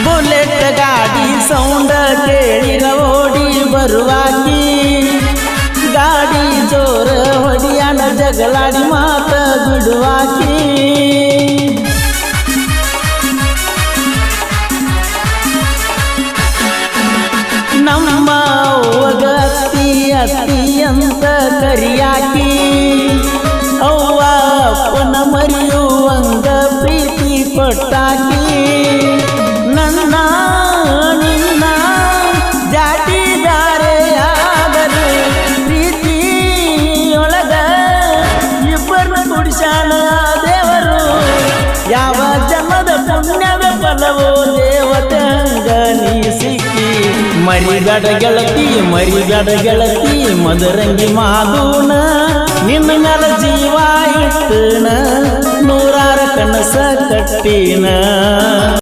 bullet ಗಾಡಿ ಸೌಂಡ ಕೇಳಿರ ಓಡಿ ಬರುವಾಕಿ ಗಾಡಿ ಜೋರ ಹೊಡಿಯಾಣ ಜಗಳಾಡಿ ಮಾತ ಬಿಡುವಾಕಿ ನಮ್ಮ ಅವ್ವಗ ಅತ್ತಿ ಅತ್ತಿ ಅಂತ ಕರಿಯಾಕಿ ಅವ್ವ ಅಪ್ಪನ ಮರೆಯುವಂಗ ಪ್ರೀತಿ ಕೊಟ್ಟಾಕಿ ನನ್ನ ನಿನ್ನ ಜಾಟಿದಾರೆಯಾದರು ಪ್ರೀತಿಯೊಳಗ ಇಬ್ಬರನ್ನ ಕುಡಿಸಾಣ ದೇವರು ಯಾವ ಜನ್ಮದ ಪುಣ್ಯದ ಫಲವೋ ದೇವತೆ ಹಂಗ ನೀ ಸಿಕ್ಕಿ ಮರಿಗಡ ಗೆಳತಿ ಮದರಂಗಿ ಮಾದೂನ ನಿನ್ನ ಮ್ಯಾಲ ಜೀವ ಇಟ್ಟನ ನೂರಾರ ಕನಸ ಕಟ್ಟಿನ